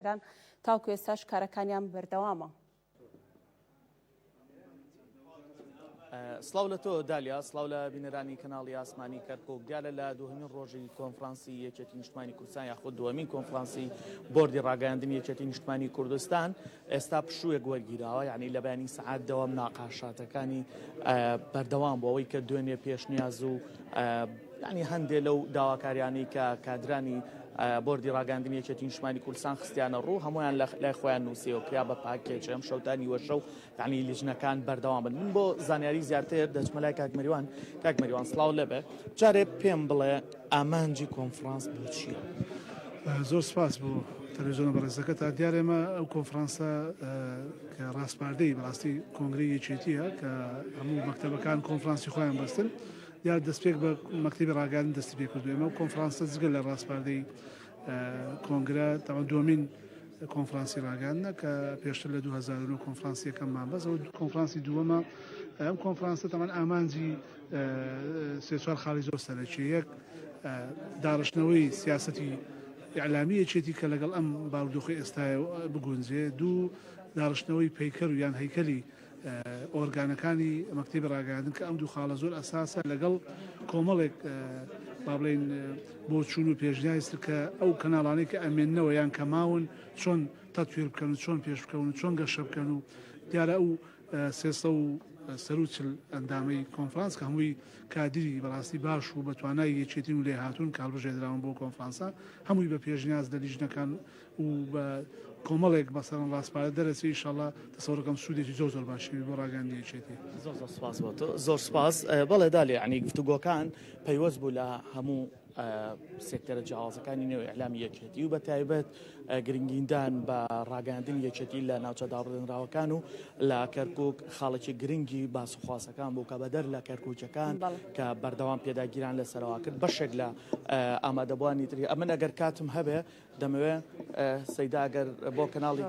تاوکو ئێستاش کارەکانیان بەردەوامە. سلااو لە تۆ دالیا، سلااو لە بینەرانی کەناڵی ئاسمانی کەرکک. دیارە لە دوهەمین ڕۆژی کۆنفرانسی یەکێتی نیشتمانی کوردستان یاخود دووەمین کۆنفرانسی بۆردی ڕاگەیاندنی یەکێتی نیشتمانی کوردستان ئێستا پشوویەک وەرگیراوە، یعنی لە بەیانی سەعات دەوام ناقاشاتەکانی بەردەوام بۆ ئەوەی کە دوێنێ پێشنیاز و ینی هەندێک لەو داواکاریانی کە کادرانی بۆردی ڕاگەاندنی یەکێتی نیشتمانی کوردستان خستیانە ڕوو هەمویان لای خۆیان نووسیەوە کرا بە پاکێج ئەم شەوتانی وەشە و یعنی لیژنەکان بەردەوام بن. من بۆ زانیاری زیاتر دەچمە لای کاکمەریوان سڵاو لەبێ، جارێ پێم بڵێ ئامانجی کۆنفرانس بۆ چییە؟ زۆر سپاس بۆ تەلەڤیزیۆنە بەڕێزەکە. تا دیارێمە ئەو کۆنفرانسە کە ڕاستپاردەی بەڕاستی کۆنگرەی یەکێتیە کە هەموو مەکتەبەکان کۆنفرانسی خۆیان بەستن، دیار دەستپێک بە مەکتەبی ڕاگەاندن دەستی پێ کردوێمە و کۆنفرانسە جگەل لە ڕاستپاردەی کۆنگرە تەمەن دووەمین کۆنفرانسی ڕاگەاندنە کە پێشتر لە 2009 کۆنفرانسی یەکەممان بەس ئەو کۆنفرانسی دووەمە. ئەم کۆنفرانسە تەمەن ئامانجی سێ-چوار خاڵی زۆر سەرەکی. یەک داڕشتنەوەی سیاسەتی ئیعلامی یەکێتی کە لەگەڵ ئەم باودۆخی ئێستای بگونجێ. دوو داڕشتنەوەی پەیکەر و یان هەیکەلی ئۆرگانەکانی مەکتەبی ڕاگەاندن کە ئەم دوو خاڵە زۆر ئەساسە لەگەڵ کۆمەڵێک با بڵێن بۆ چوون و پێشنیایست کە ئەو کەناڵانەی کە ئەمێننەوە یان کە ماون چۆن تەتویر بکەن و چۆن پێش بکەون و چۆن گەشە بکەن و دیارە ئەو 340 ئەندامەی کۆنفرانس کە هەمووی کادری بەڕاستی باش و بەتوانای یەکێتین و لێ هاتوون کاڵبژێدراون بۆ کۆنفرانسە هەمووی بە پێشنیاز لە لیژنەکان و بە کۆمەڵێک بەسەر ڕاستپارە دەرەچی ئینشاڵڵا دەسەوڕەکەم سوودێکی زۆر باشی بۆ ڕاگەاندنی یەکێتی. زۆر سپاس بۆ تۆ، زۆر سپاس. بەڵێ دالێ ینی گفتوگۆکان پەیوەست بوو لە هەموو سێکتەرە جیاوازەکانی نێو ئیعلامی یەکێتی و بە تایبەت گرنگیندان بە ڕاگەاندنی یەکێتی لە ناوچە دابڕێنراوەکان و لە کەرکووک خاڵێکی گرنگی باسوخواسەکان بوو کە بەدەر لە کەرکووکەکان کە بەردەوام پێداگیران لەسەرەوە کرد بەشێک لە ئامادەبوانی تری. ئەمن ئەگەر کاتم هەبێ دەمەوێ سەیدا ئەگەر بۆ کەناڵی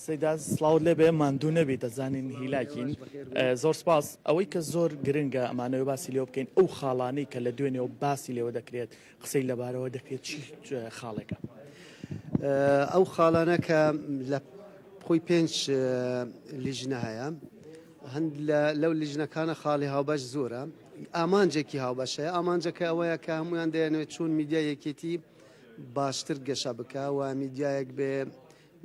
سەیدا سڵاو لێبێ ماندوو نەبێت دەزانین هیلاکین. زۆر سپاس. ئەوەی کە زۆر گرنگە ئەمانەوە باسی لێو بکەین ئەو خاڵانەی کە لە دوێنێەوە باسی لێوە دەکرێت قسەی لەبارەوە دەکرێت چی خاڵێکە؟ ئەو خاڵانە کە لە خۆی 5 لیژنە هەیە، هەند لەو لیژنەکانە خاڵی هاوبەش زۆرە، ئامانجێکی هاوبەشەیە. ئامانجەکە ئەوەیە کە هەمویان دەیانوێت چون میدیا یەکێتی باشتر گەشە بکە و میدیایەک بێ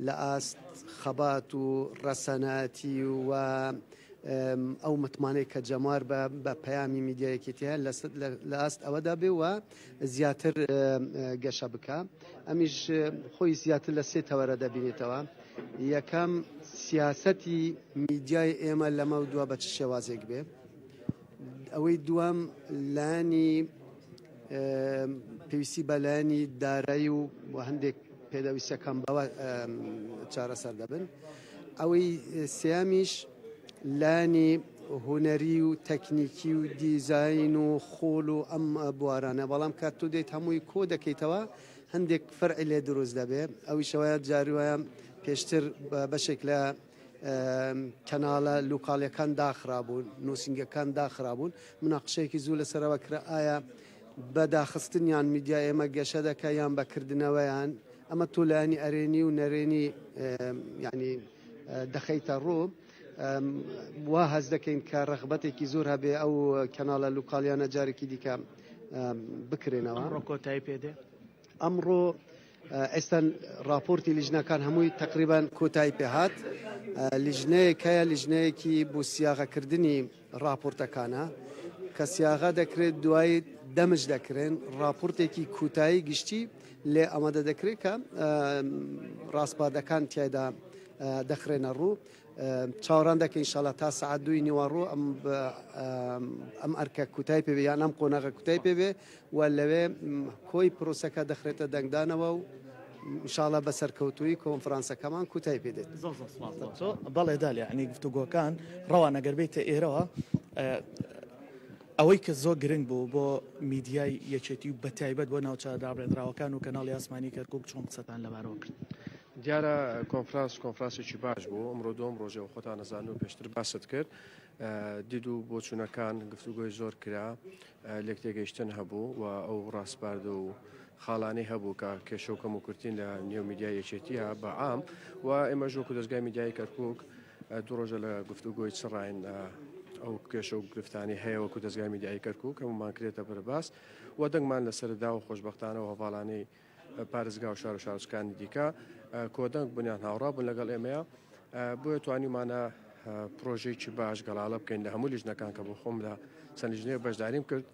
لە ئاست خەبات و ڕەسەناتی و ئەو متمانەی کە جەمار بە پەیامی میدیا یەکێتی هەیە لە ئاست ئەوەدا بێ و زیاتر گەشە بکە. ئەمیش خۆی زیاتر لە 3 تەوەرە دەبینێتەوە. یەکەم سیاسەتی میدیای ئێمە لەمە دووە بە چ شێوازێک بێ. ئەوەی دووەم لایانی پێویستی بە لایانی دارایی و هەندێک پێدەویستەکەم بەوە چارەسەر دەبن. ئەوەی سێامیش لایانی هونەری و تەکنیکی و دیزاین و خۆڵ و ئەم بوارانە، بەڵام کات تۆ دێت هەمووی کۆ دەکەیتەوە هەندێک فەرعی لێ دروست دەبێ. ئەوی شەوەیە جاروایە پێشتر بەشێک لە کەناڵە لوکاڵیەکان داخرابوون، نووسنگەکان داخرابوون. مناقشەیەکی زوو لەسەرەوە کرا ئایا بەداخستنیان میدیا ئێمە گەشە دەکە یان بەکردنەوەیان. ئەمە تۆ لایانی ئەرێنی و نەرێنی ینی دەخەیتە ڕوو. وا هەز دەکەین کە ڕەغبەتێکی زۆر هەبێ ئەو کەناڵە لوکاڵیانە جارێکی دیکە بکرێنەوە. کۆتایی پێدێ ئەمڕۆ ئێستا راپۆرتی لیژنەکان هەمووی تقریبان کۆتایی پێهات. لیژنەیەکەیە لیژنەیەکی بۆ سیاغەکردنی راپۆرتەکانە کە سیاغا دەکرێت دوایی دەمج دەکرێن. راپۆرتێکی کوتایی گشتی لێ ئەمەدە دەکرێت کە ڕاستپاردەکان تیایدا دەخرێنە ڕوو. چاوەڕان دەکەین ئینشاڵڵا تا سەعات 2 نیوەڕۆ ئەم ئەرکە کوتای پێوێ یان ئەم قۆناغە کوتای پێوێ و لەوێ کۆی پرۆسەکە دەخرێتە دەنگدانەوە و ئینشاڵڵا بە سەرکەوتووی کۆنفرانسەکەمان کوتای پێدێت. بەڵێ دالێ عنی گفتوگۆکان ڕەوان ئەگەر بێتە ئێرەوە ئەوەی کە زۆر گرنگ بوو بۆ میدیای یەکێتی و بە تایبەت بۆ ناوچە دابڕێنراوەکان و کەناڵی ئاسمانی کەرکووک چۆن قسەتان لەبارەوە کرد؟ دیارە کۆنفرانسێکی باش بوو. ئەمڕۆ دوم ڕۆژەوە خۆتان نەزانن و پێشتر باست کرد. دید و بۆچوونەکان گفتوگۆی زۆر کرا لێک تێگەیشتن هەبوو و ئەو ڕاستپارد و خاڵانەی هەبوو کە کێشەوکەم و کورتین لە نێو میدیای یەکێتیە بە عام و ئێمە ژۆک و دەستگای میدیای کەرکووک دوو ڕۆژە لە گفتوگۆی چڕین ئەو کێشە و گرفتانی هەیە وەکو دەستگای میدیای کەرکووک هەمومان کرێتە بەرباس و دەنگمان لەسەردا و خۆشبەختانە و هەواڵانەی پارێزگا و شار و شارچکانی دیکە کۆدەنگ بنیان هاوڕا بوون لەگەڵ ئێمەیە بۆیە توانیمانە پرۆژێکی باش گەڵاڵە بکەین لە هەموو لیژنەکان کە بۆ خۆم لە چەند لیژنەیە بەشداریم کرد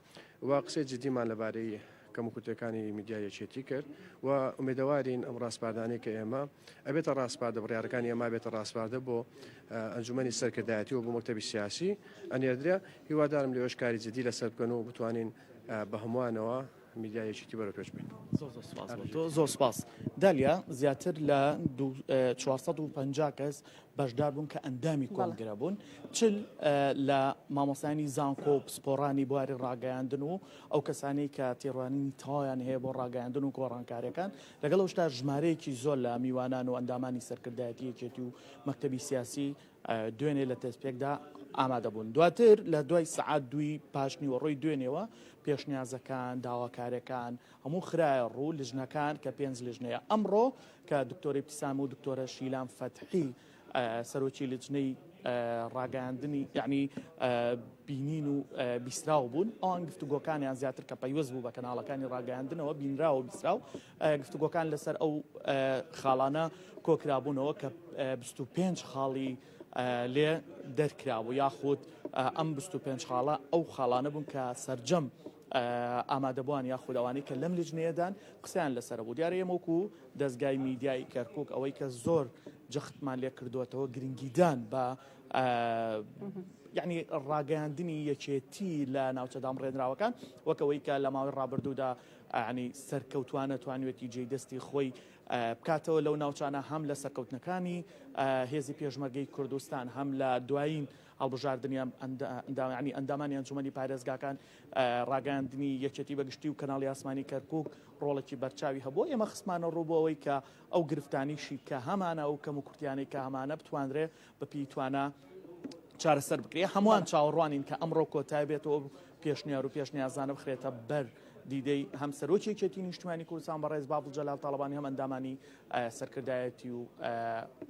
و قسەی جدیمان لەبارەی کەم و کورتەکانی میدیای یەکێتی کرد و ئومێدەوارین ئەم ڕاستپاردانەی کە ئێمە ئەبێتە ڕاستپاردە بڕیارەکانی ئێمە بێتە ڕاستپاردە بۆ ئەنجومەنی سەرکردایەتی و بۆ مەکتەبی سیاسی ئەنێردرێ هیوادارم لێوەش کاری جدی لەسەر بکەن و بتوانین بە هەمووانەوە میدیای یەکێتی بەرەوپێش بین. زۆر سپاس. دالیا زیاتر لە 450 کەس بەشدار بوون کە ئەندامی کۆنگرە بوون چل لە مامۆستانی زانکۆ و پسپۆڕانی بواری ڕاگەیاندن و ئەو کەسانی کە تێڕوانینی تەواویان هەیە بۆ ڕاگەیاندن و گۆڕانکاریەکان لەگەڵ ئەوشتا ژمارەیەکی زۆر لە میوانان و ئەندامانی سەرکردایەتی یەکێتی و مەکتەبی سیاسی دوێنێ لە تەسپێکدا ئامادە بوون. دواتر لە دوای سەعات دوی پاشنی و ڕۆی دوێنێەوە پێشنیازەکان داواکارەکان هەموو خرایە ڕوو لیژنەکان کە 5 لیژنەیە ئەمڕۆ کە دکتۆر ابتسام و دکتۆرە شیلان فەتحی سەرۆکی لیژنەی ڕاگەاندنی یعنی بینین و بیستراو بوون ئەوان گفتوگۆکانیان زیاتر کە پەیوەست بوو بە کەناڵەکانی ڕاگەاندنەوە بینراوە بیستراو گفتوگۆکان لەسەر ئەو خاڵانە کۆکرابوونەوە کە 25 خاڵی لێ دەرکرابوو یاخود ئەم 25 خاڵە ئەو خاڵانە بوون کە سەرجەم ئامادەبووان یاخود ئەوانەی کە لەم لیژنەیەدان قسەیان لەسەر بوو دیارە ئێمەوەکو دەستگای میدیای کەرکووک ئەوەی کە زۆر جەختمان لێ کردوێتەوە گرنگیدان بە یعنی ڕاگەیاندنی یەکێتی لە ناوچەدام ڕێنراوەکان وەکەوەی کە لە ماوەی ڕابردوودا ینی سەرکەوتوانە توانوێتی جێی دەستی خۆی بکاتەوە لەو ناوچانە هەم لە سەرکەوتنەکانی هێزی پێشمەرگەی کوردستان هەم لە دوایین هەڵبژاردنیان ینی ئەندامانی ئەنجومەنی پارێزگاکان ڕاگەاندنی یەکێتی بەگشتی و کەناڵی ئاسمانی کەرکووک ڕۆڵێکی بەرچاوی هەبوو ئێمە خسمانە ڕووبەوەی کە ئەو گرفتانیشی کە هەمانە ئەو کەم و کورتیانەی کە هەمانە بتوانرێ بەپی توانە چارەسەر بکرێ هەمووان چاوەڕوانین کە ئەمڕۆ کۆتای بێتەوە پێشنیار و پێشنیازانە بخرێتە بەر دیدەی هەم سەرۆکی یەکێتی نیشتیمانی کوردستان بەڕێز بابڵ جەلال تاڵبانی هەم ئەندامانی سەرکردایەتی و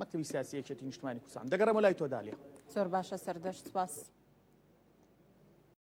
مەکتەبی سیاسی یەکێتی نیشتیمانی کوردستان دەگەڕێمە لای تۆ دالیا. زۆر باشە سەردەشت سپاس.